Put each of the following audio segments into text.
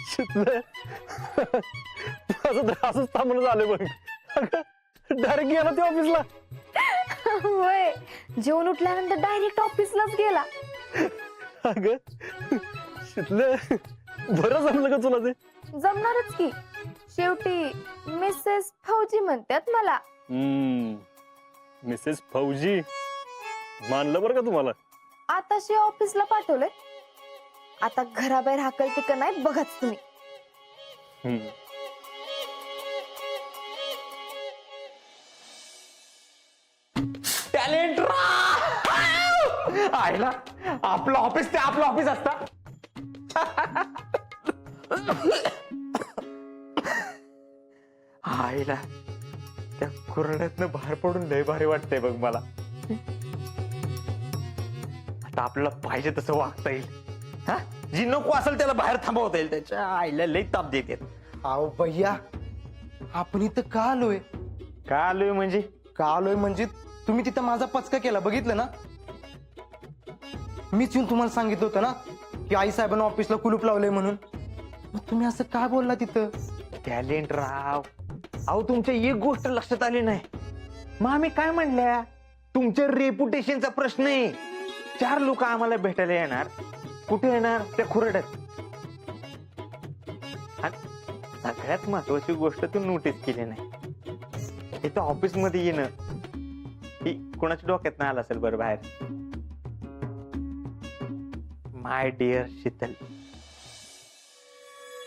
शिकलं माझं तर असंच थांबणं झालं बघ. डायरेक्ट गेला ते ऑफिसला. होय, जेवण उठल्यानंतर डायरेक्ट ऑफिसलाच गेला. अगं शिकलं बरं जमलं का तुला ते? जमणारच की, शेवटी मिसेस फौजी म्हणतात मला. मिसेस फौजी मानलं बरं का तुम्हाला. आताशी ऑफिसला पाठवलंय, आता घराबाहेर हाकल तिकं नाही बघाच तुम्ही. टॅलेंट आयला आपलं ऑफिस ते आपलं ऑफिस असता. आईला त्या कुरड्यातनं बाहेर पडून लय भारी वाटतंय बघ मला. आता आपल्याला पाहिजे तसं वागता येईल. हा, जी नको असेल त्याला बाहेर थांबवता येईल. त्याच्या आईला लय ताप देते. अहो भैया, आपण इथं का आलोय? का आलोय म्हणजे? का आलोय म्हणजे तुम्ही तिथं माझा पचका केला बघितलं ना. मीच येऊन तुम्हाला सांगितलं होतं ना की आई साहेबांना ऑफिसला कुलूप लावलंय म्हणून. मग तुम्ही असं काय बोलला तिथं? टॅलेंट राव, अहो तुमच्या एक गोष्ट लक्षात आली नाही. मग आम्ही काय म्हणल्या, तुमच्या रेप्युटेशनचा प्रश्न आहे. 4 लोक आम्हाला भेटायला येणार. कुठे येणार? त्या खुरड्यात. आणि सगळ्यात महत्वाची गोष्ट तू नोटीस केली नाही, इथं ऑफिस मध्ये येणं ही कोणाच्या डोक्यात नाही आलं असेल बरं बाहेर. My dear Sheetal,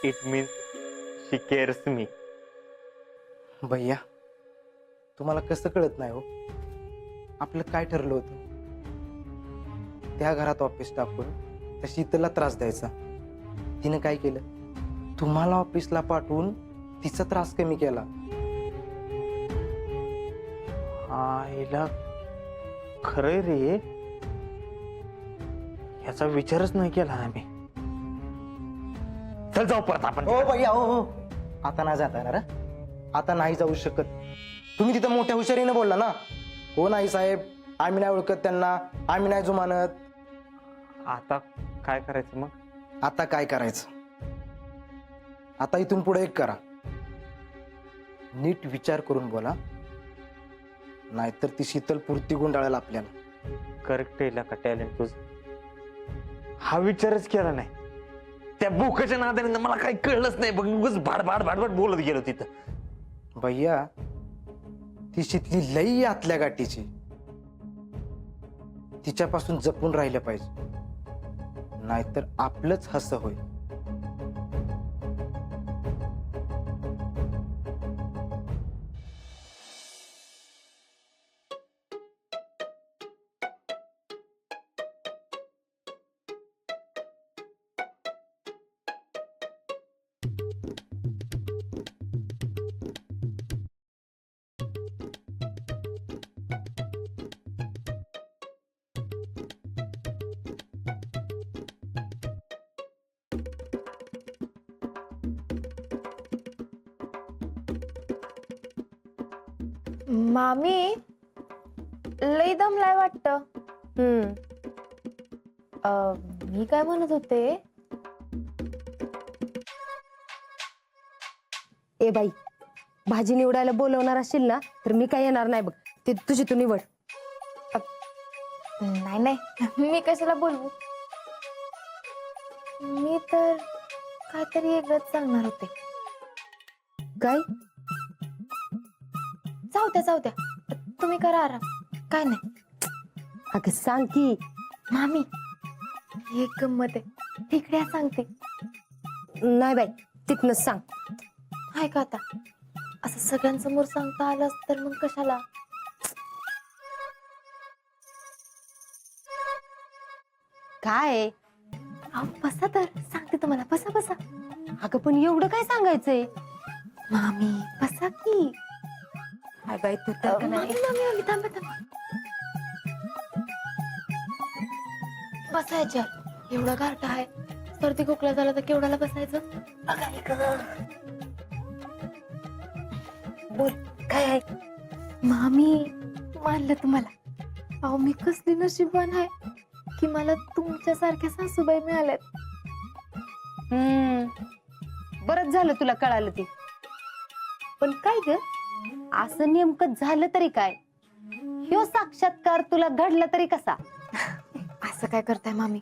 it means she cares me. भैया, तुम्हाला कसं कळत नाही हो? आपलं काय ठरलं होतं? त्या घरात ऑफिस टाकून त्या शीतलला त्रास द्यायचा. तिने काय केलं? तुम्हाला ऑफिसला पाठवून तिचा त्रास कमी केला. आईला खरंय रे, याचा विचारच नाही केला आम्ही. चल जाऊ परत आपण. हो भैया, हो, आता नाही जाता येणार. आता नाही जाऊ शकत. तुम्ही तिथं मोठ्या हुशारीने बोलला ना, हो नाही साहेब, आम्ही नाही ओळखत त्यांना, आम्ही नाही जुमानत. आता काय करायचं मग? आता काय करायचं? आता इथून पुढे एक करा, नीट विचार करून बोला, नाहीतर ती शीतल पुरती गुंडाळेल आपल्याला. करेक्ट आहे का टॅलेंट तुझं? हा विचारच केला नाही. त्या बुकाच्या नादाने मला काही कळलंच नाही बघ. उगाच भाडभाड भाडभाड बोलत गेलो तिथं. भैया, ती शीतली लई आतल्या गाठीची. तिच्यापासून जपून राहिलं पाहिजे, नाहीतर आपलंच हस होईल. मामी लई दमलाय वाटतं. मी काय म्हणत होते, ए बाई, भाजी निवडायला बोलवणार असशील ना तर मी काय येणार नाही बघ. ते तुझी तू निवड. नाही नाही, मी कशाला बोलवू. मी तर काहीतरी वेगळंच सांगणार होते. काय? जाऊ द्या, तुम्ही करा आराम. काय नाही. अगं सांग की. मामी, एक गंमत आहे, तिकडे सांगते. नाही बाई, तिथनच सांग. हाय का आता असं सगळ्यांसमोर सांगता आलं तर मग कशाला. काय? बसा तर सांगते तुम्हाला. बसा बसा. अगं पण एवढं काय सांगायचंय? मामी बसा की. हाय बाई, तू तर का नाही. मामी थांबा. बसायच्या, एवढा गारठ आहे. सर्दी खोकला झाला तर केवढ्याला बसायचं. बोल, काय आहे? मामी मानलं तुम्हाला. अहो मी कसली नशीबवान आहे. की मला तुमच्यासारख्या सासूबाई मिळाल्यात. बरंच झालं तुला कळालं ते. पण काय ग, असं नेमकं झालं तरी काय? ह्यो साक्षात्कार तुला घडला तरी कसा? असं काय करताय मामी,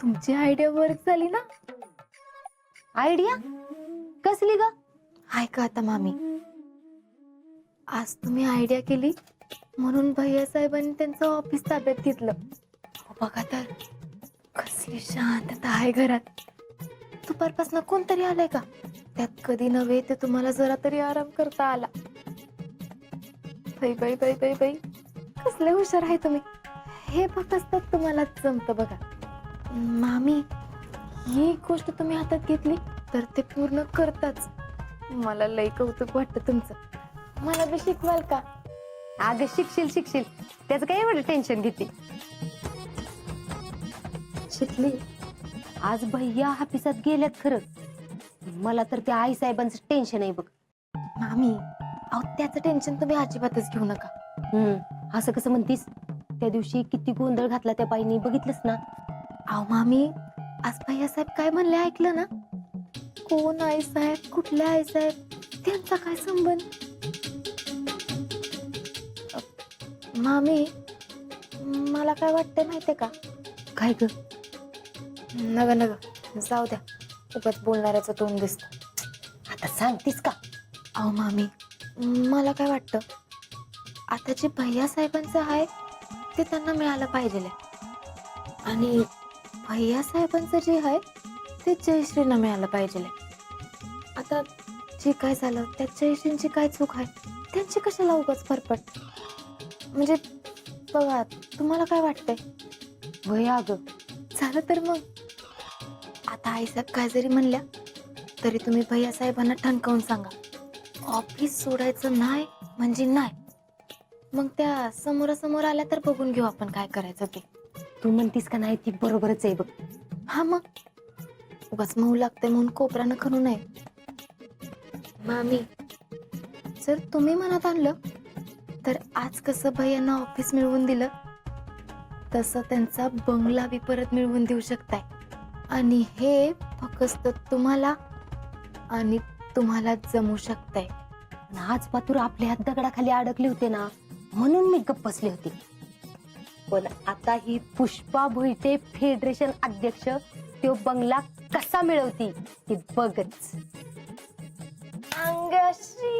तुमची आयडिया वर्क झाली ना. आयडिया कसली ग? ऐका आता मामी, आज तुम्ही आयडिया केली म्हणून भैया साहेबांनी त्यांचं ऑफिस ताब्यात घेतलं. बघा तर कसली शांतता आहे घरात. दुपारपासून कोणतरी आलंय का? त्यात कधी नव्हे ते तुम्हाला जरा तरी आराम करता आला. बाई बाई बाई बाई बाई, कसले हुशार आहे तुम्ही. हे फक्त तुम्हाला जमत बघा. मामी, ही गोष्ट तुम्ही हातात घेतली तर ते पूर्ण करताच. मला लय कौतुक वाटतं तुमचं. मला बी शिकवाल का? अगं शिकशील, त्याचं काय एवढं टेन्शन घेते. शिकली. आज भैया ऑफिसात गेल्यात खरं. मला तर त्या आई साहेबांचं टेन्शन आहे बघ. मामी, अहो त्याचं टेन्शन तुम्ही अजिबातच घेऊ नका. असं कसं म्हणतीस? त्या दिवशी किती गोंधळ घातला त्या बाईनी, बघितलंस ना? अहो मामी, आज भैया साहेब काय म्हणले ऐकलं ना? कोण आई साहेब, कुठल्या आई साहेब, त्यांचा काय संबंध? मामी, मला काय वाटतंय माहितीये का? काय ग? नग जाऊ द्या, उगाच बोलणाऱ्याचं तोंड दिसतं. आता सांगतीस का? अहो मामी, मला काय वाटतं, आता जे भैया साहेबांचं आहे ते त्यांना मिळालं पाहिजे. आणि भैया साहेबांचं जे आहे ते जयश्रीना मिळालं पाहिजे. आता जे काय झालं त्यात जयश्रींची काय चूक आहे? त्यांची कशाला उगाच फरफट? म्हणजे बघा, तुम्हाला काय वाटतंय? भैया ग, झालं तर मग आता आईसाहेब काय जरी म्हणल्या तरी तुम्ही भैया साहेबांना ठणकावून सांगा, ऑफिस सोडायचं नाही म्हणजे नाही. मग त्या समोरासमोर आल्या तर बघून घेऊ आपण काय करायचं ते. तू म्हणतीस का नाही ती बरोबरच आहे बघ. हा मग उगाच मऊ लागते म्हणून कोपरानं करू नये. मामी, जर तुम्ही मनात आणलं तर आज कसं भैयांना ऑफिस मिळवून दिलं तसं त्यांचा बंगला बी परत मिळवून देऊ शकताय. आणि हे फक्त तुम्हाला आणि तुम्हाला जमू शकताय. आज पातूर आपल्या हात दगडाखाली अडकले होते ना, म्हणून मी गप्प बसले होते. पण आता ही पुष्पा भोईटे फेडरेशन अध्यक्ष तो बंगला कसा मिळवती ती बघच. अंगाशी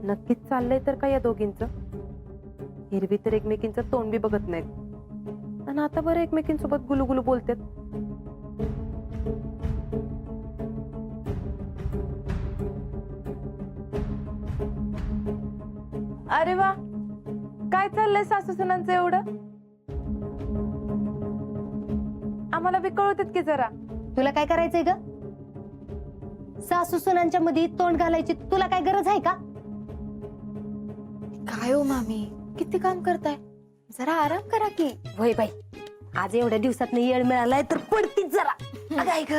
नक्कीच चाललंय तर का या दोघींचं? हिरवी तर एकमेकींचं तोंड बी बघत नाहीत, आणि आता बरं एकमेकींसोबत गुलुगुलू बोलतात. अरे वा, काय चाललंय सासू सुनांचं एवढं? आम्हाला बी कळवतात की जरा. तुला काय करायचंय ग? सासू सुनांच्या मध्ये तोंड घालायची तुला काय गरज आहे का? काय हो मामी, किती काम करताय? जरा आराम करा की. होय बाई, आज एवढ्या दिवसात येळ मिळालाय तर पडतीच जरा. अगं ऐक,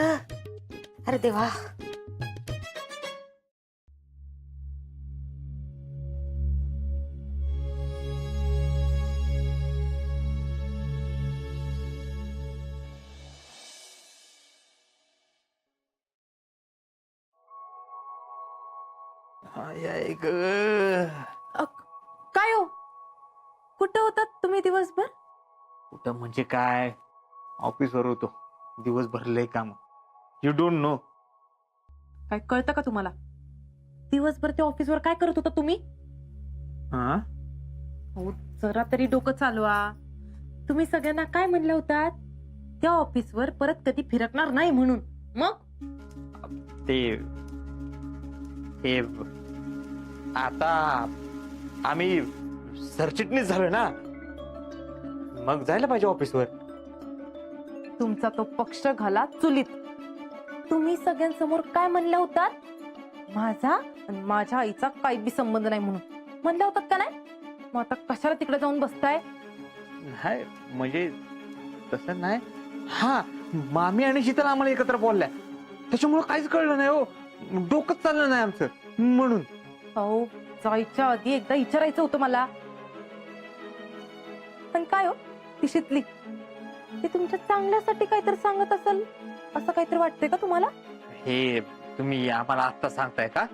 अरे देवा. काय हो, कुठं होतात तुम्ही दिवसभर? कुठं म्हणजे काय, ऑफिसवर होतो दिवसभर, लय काम. You don't know. काय कळतं का तुम्हाला? दिवसभर त्या ऑफिसवर काय करत होता तुम्ही? हा, हो, जरा तरी डोकं चालवा. तुम्ही सगळ्यांना काय म्हणलं होतात? त्या ऑफिसवर परत कधी फिरकणार नाही म्हणून. मग ते आता आम्ही सरचिटणीस झालोय ना, मग जायला पाहिजे ऑफिसवर. तुमचा तो पक्ष घाला चुलीत. तुम्ही सगळ्यांसमोर काय म्हणल्या होतात? माझा आणि माझ्या आईचा काही बी संबंध नाही म्हणून म्हणल्या होतात का नाही? मग आता कशाला तिकडे जाऊन बसताय? नाही म्हणजे तसं नाही. हा, मामी आणि शीतल आम्हाला एकत्र बोलल्या, त्याच्यामुळे काहीच कळलं नाही हो, डोकंच चाललं नाही आमचं म्हणून. अहो, जायच्या आधी एकदा विचारायचं होतं मला. पण काय हो ती शितली ती तुमच्या चांगल्यासाठी काहीतरी सांगत असेल असं काहीतरी वाटतंय का तुम्हाला? हे तुम्ही आम्हाला आत्ता सांगताय का?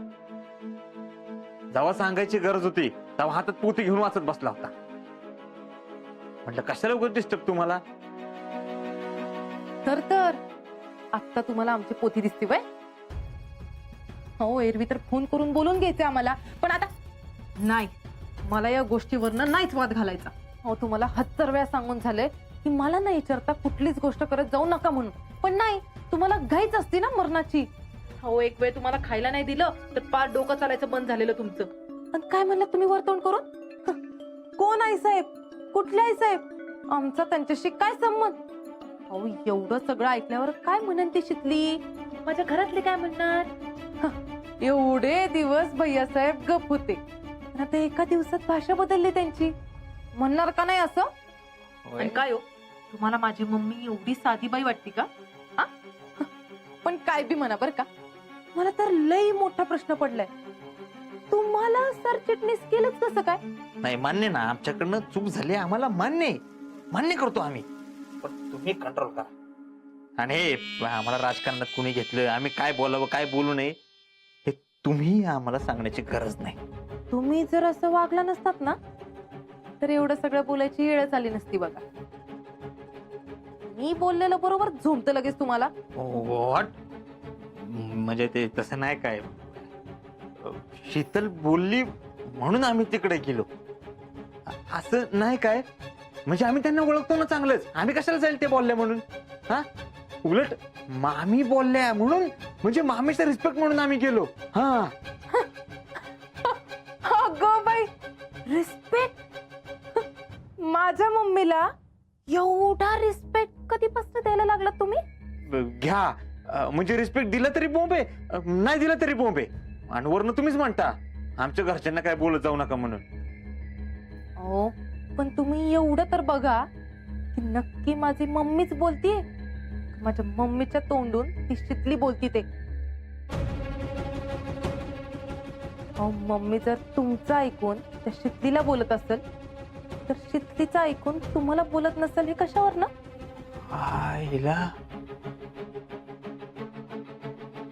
जेव्हा सांगायची गरज होती तेव्हा हातात पोती घेऊन वाचत बसला होता. म्हटलं कशाला उगाच डिस्टर्ब तुम्हाला. तर आता तुम्हाला आमची पोथी दिसते बाय. हो एरवी तर फोन करून बोलून घ्यायचे आम्हाला, पण आता नाही. मला या गोष्टीवरनं नाहीच वाद घालायचा. हो तुम्हाला 1000 वेळा सांगून झाले की मला नाही विचारता कुठलीच गोष्ट करत जाऊ नका म्हणून, पण नाही तुम्हाला घाईच असते ना मरणाची. हो एक वेळ तुम्हाला खायला नाही दिलं तर पार डोकं चालायचं बंद झालेलं तुमचं. आणि काय म्हणलं तुम्ही वर्तवण करून? कोण आई साहेब? कुठले आई साहेब? आमचा त्यांच्याशी काय संबंध? अहो एवढं सगळं ऐकल्यावर काय म्हणन ती शितली? माझ्या घरातले काय म्हणणार? एवढे दिवस भैयासाहेब गप होते, पण आता एका दिवसात भाषा बदलली त्यांची. म्हणणार का नाही असं? आणि काय हो तुम्हाला माझी मम्मी एवढी साधी बाई वाटते का? हा? पण काय बी म्हणा बर का, मला तर लई मोठा प्रश्न पडलाय. तुम्हाला सरचिटणीस केलंच कसं काय? नाही मान्य ना, आमच्याकडनं चूक झाली आम्हाला मान्य करतो आम्ही, पण तुम्ही कंट्रोल करा. आणि हे आम्हाला राजकारणात कुणी घेतलं, आम्ही काय बोलावं काय बोलू नये हे तुम्ही आम्हाला सांगण्याची गरज नाही. तुम्ही जर असं वागला नसतात ना तर एवढं सगळं बोलायची वेळच आली नसती बघा. मी बोललेलं बरोबर झोमतं लगेच तुम्हाला. व्हॉट? म्हणजे ते तसं नाही काय, शीतल बोलली म्हणून आम्ही तिकडे गेलो असं नाही काय. म्हणजे आम्ही त्यांना ओळखतो ना चांगलंच, आम्ही कशाला जाईल ते बोलले म्हणून? हा उलट मामी बोलल्या म्हणून, म्हणजे मामीचा रिस्पेक्ट म्हणून आम्ही गेलो. हा अगं बाई रिस्पेक्ट? माझ्या मम्मीला एवढा रिस्पेक्ट कधीपासून द्यायला लागला तुम्ही? घ्या, म्हणजे रिस्पेक्ट दिला तरी बोंबे, नाही दिला तरी बोंबे, आणि वरनं तुम्हीच म्हणता आमच्या घरच्यांना काय बोलत जाऊ नका म्हणून. हो पण तुम्ही एवढं तर बघा की नक्की माझी मम्मीच बोलतीये, माझ्या मम्मीच्या तोंडून ती शितली बोलती ते. अहो मम्मी जर तुमचं ऐकून त्या शितलीला बोलत असेल तर शितलीचं ऐकून तुम्हाला बोलत नसेल हे कशावर ना? आईला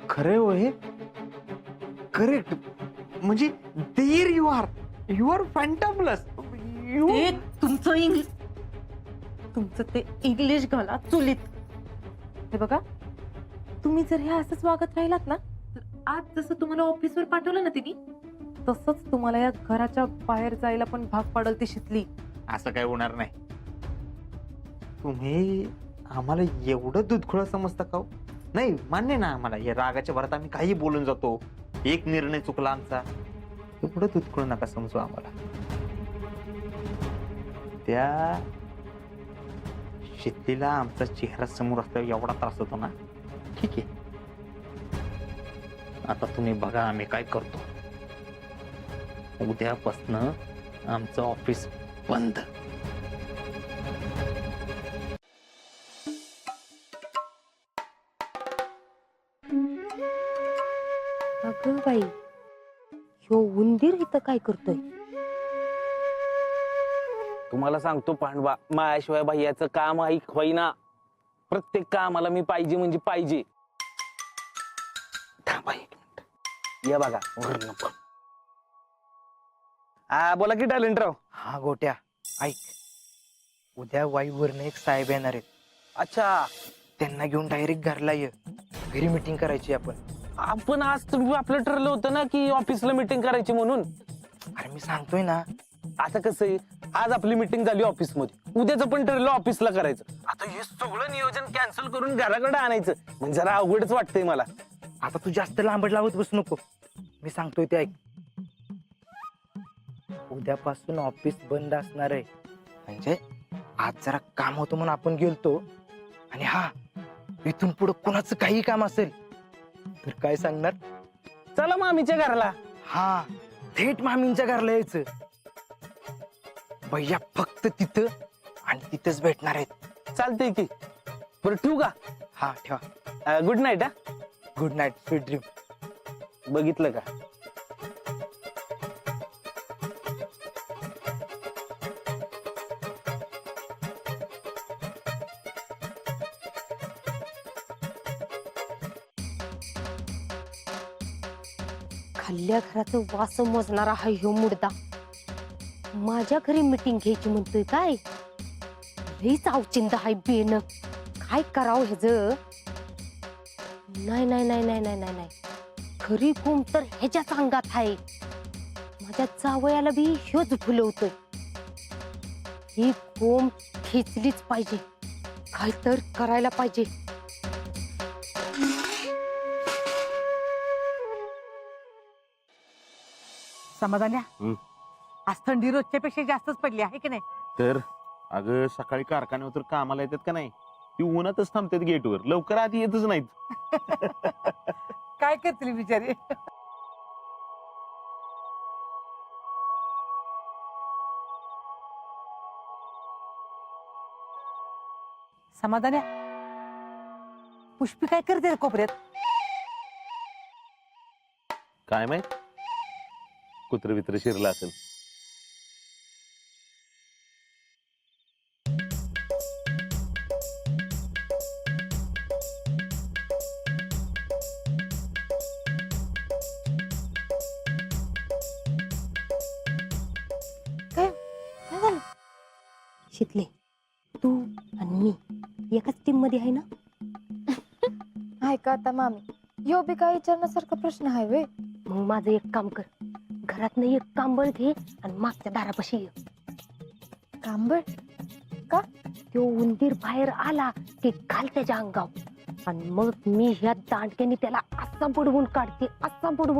खरे हो हे, करेक्ट. म्हणजे देर यू आर फॅन्टाबलस. ते तुमचं ते इंग्लिश घाला चुलीत. हे बघा तुम्ही जर हे असंच वागत राहिलात ना तर आज जसं तुम्हाला ऑफिसवर पाठवलं ना तिने तसंच तुम्हाला या घराच्या बाहेर जायला पण भाग पाडल ती शितली. असं काय होणार नाही. तुम्ही आम्हाला एवढं दुधखोळं समजता का? नाही मान्य ना, आम्हाला या रागाच्या भरात आम्ही काही बोलून जातो, एक निर्णय चुकला आमचा, एवढं दुधखोळं नका समजू आम्हाला. त्या शितलीला आमचा चेहरा समोर असल्यावर एवढा त्रास होतो ना. ठीक आहे, आता तुम्ही बघा आम्ही काय करतो. उद्यापासनं आमचं ऑफिस बंद. अगं बाई ह्यो उंदीर इथं काय करतोय? तुम्हाला सांगतो पांडवा, माझ्याशिवाय भैयाचं काम ऐक होईना. प्रत्येक कामाला मी पाहिजे म्हणजे पाहिजे. थांबा 1 मिनिट. या बघा वरून नको. बोला की टॅलेंटराव. हा गोट्या, ऐक, उद्या वाईवरनं एक साहेब येणार आहेत. अच्छा, त्यांना घेऊन डायरेक्ट घरला ये, घरी मीटिंग करायची आपण. आपण आज तुम्ही आपलं ठरलं होतं ना की ऑफिसला मीटिंग करायची म्हणून. अरे मी सांगतोय ना. आता कसं आहे, आज आपली मीटिंग झाली ऑफिसमध्ये, उद्याचं पण ठरलं ऑफिसला करायचं. आता हे सगळं नियोजन कॅन्सल करून घराकडे आणायचं म्हणजे जरा अवघडच वाटतंय मला. आता तू जास्त लांबड लावत बसू नको, मी सांगतोय ते ऐक. उद्यापासून ऑफिस बंद असणार आहे, म्हणजे आज जरा काम होतं म्हणून आपण गेलतो. आणि हा, इथून पुढे कोणाचं काही काम असेल तर काय सांगणार? चला मामीच्या घराला. हा, थेट मामींच्या घरला यायचं. भैया फक्त तिथं आणि तिथंच भेटणार आहेत. चालतंय की. बरं ठेवू का? हा ठेवा. Good night. हा, गुड नाईट, स्वीट ड्रीम. बघितलं का? खाल्ल्या घराचं वास मोजणारा हा ह्यो मुडदा माझ्या घरी मीटिंग घ्यायची म्हणतोय काय? लईच अवचिंद हाय बेन. काय करावं ह्याच? नाही नाही नाही नाही नाही नाही नाही, खरी कोंब तर ह्याच्याच अंगात आहे. माझ्या जावयाला बी ह्योच फुलवतोय. ही कोंब खेचलीच पाहिजे, काय तर करायला पाहिजे. समाधान्या हं. आज थंडी रोजच्या पेक्षा जास्तच पडली आहे की नाही? तर अगं सकाळी कारखान्यावर तर कामाला येतात का नाही, ती उन्हातच थांबतात गेटवर, लवकर आधी येतच नाहीत. काय करतील बिचारी. समाधान्या पुष्पी काय करते रे कोपऱ्यात? काय माहित, कुत्र बित्र शिरलं असेल. काय झालं? शिकले तू आणि मी एकाच टीम मध्ये आहे ना? आहे का आता मामी? यो बी काय विचारण्यासारखा प्रश्न आहे वे? मग माझं एक काम कर, घरात एक कांबळ घे आणि मागच्या दारापाशी ये. कांबळ? तो उंदीर बाहेर आला की घाल त्याच्या अंगावर आणि मग मी ह्या दांडक्याने त्याला असा बुडवून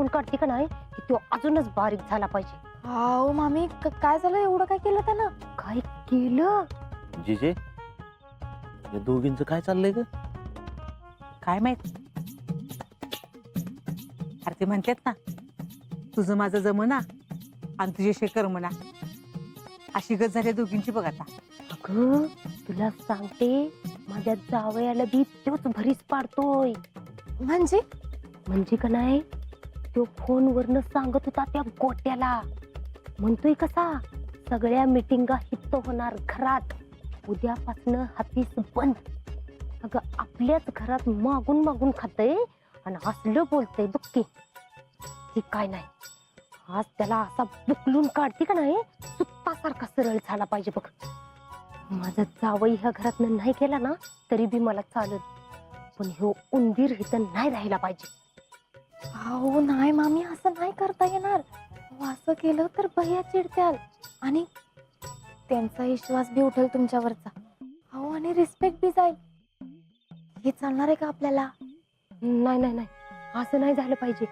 काढते का नाही की तो अजूनच बारीक झाला पाहिजे. हाव मामी, काय झालं? एवढं काय केलं त्यानं? काय केलं? जिजे, या दोघींचं काय चाललंय ग? काय माहित. अरे ते म्हणतात ना, तुझं माझं जमना आणि तुझे शेकर म्हणा, अशी गत झाली दोघींची बघ आता. अगं तुला सांगते, माझ्या जावयाला बी तोच भरीस पाडतोय. म्हणजे का नाही, तो फोनवरनं सांगत होता त्या गोट्याला. म्हणतोय कसा, सगळ्या मिटिंगा हित होणार घरात, उद्यापासून ऑफिस बंद. अगं आपल्याच घरात मागून मागून खातय आणि असलं बोलतय बक्की. ती काय नाही, आज त्याला असा बुकलून काढते का नाही, सुत्तासारखा सरळ झाला पाहिजे बघ. माझा जावई ह्या घरातनं नाही गेला ना तरी बी मला चालत, पण ह्यो उंदीर इथं नाही राहिला पाहिजे. अहो नाही मामी, असं नाही करता येणार. अहो, असं केलं तर भैया चिडत्याल आणि त्यांचा विश्वास बी उठेल तुमच्यावरचा. अहो आणि रिस्पेक्ट बी जाईल. हे चालणार आहे का आपल्याला? नाही नाही नाही, असं नाही झालं पाहिजे.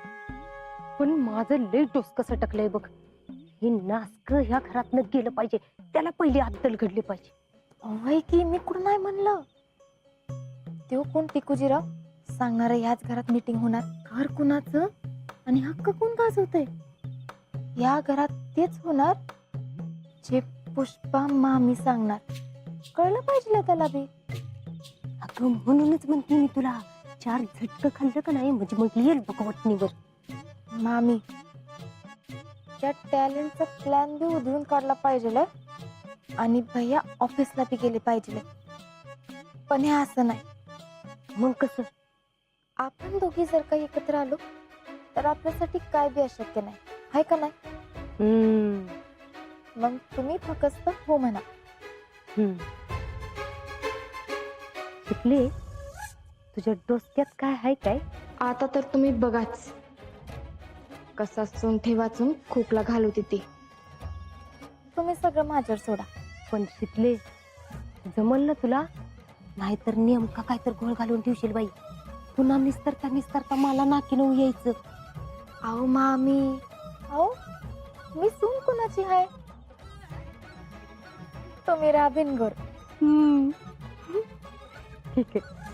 पण माझं लय डोसकं सटकलंय बघ. हे नासक ह्या घरातनं गेलं पाहिजे, त्याला पहिली अद्दल घडली पाहिजे. अहो की मी कुठं नाही म्हणलं. तो कोण टिकूजीराव सांगणार ह्याच घरात मीटिंग होणार, घर कुणाचं आणि हक्क कोण गाजवतंय? या घरात तेच होणार जे पुष्पा मामी सांगणार. कळलं पाहिजे त्याला बी. अगं म्हणूनच म्हणते मी तुला, 4 झटकं खाल्लं का नाही म्हणजे मग येईल बघ वटणीवर. मामी त्या टॅलेंटचा प्लॅन बी उधळून काढला पाहिजे आणि भैया ऑफिसला बी गेले पाहिजे. पण हे असं नाही. मग कसं? आपण दोघी जर काही एकत्र आलो तर आपल्यासाठी काय बी अशक्य नाही, आहे का नाही? मग तुम्ही फक्त हो म्हणा. शिकले, तुझ्या डोसक्यात काय आहे काय? आता तर तुम्ही बघाच कसा सुंठे वाचून खोकला घालवते ती. तुम्ही सगळं माझ्यावर सोडा. पण शिकले, जमल ना तुला? नाहीतर नेमका काय तर घोळ घालून ठेवशील बाई. पुन्हा निस्तरता मला नाकीनऊ यायचं. अहो मामी, अहो मी सून कुणाची आहे? तुम्ही राबिन गोर. ठीक आहे.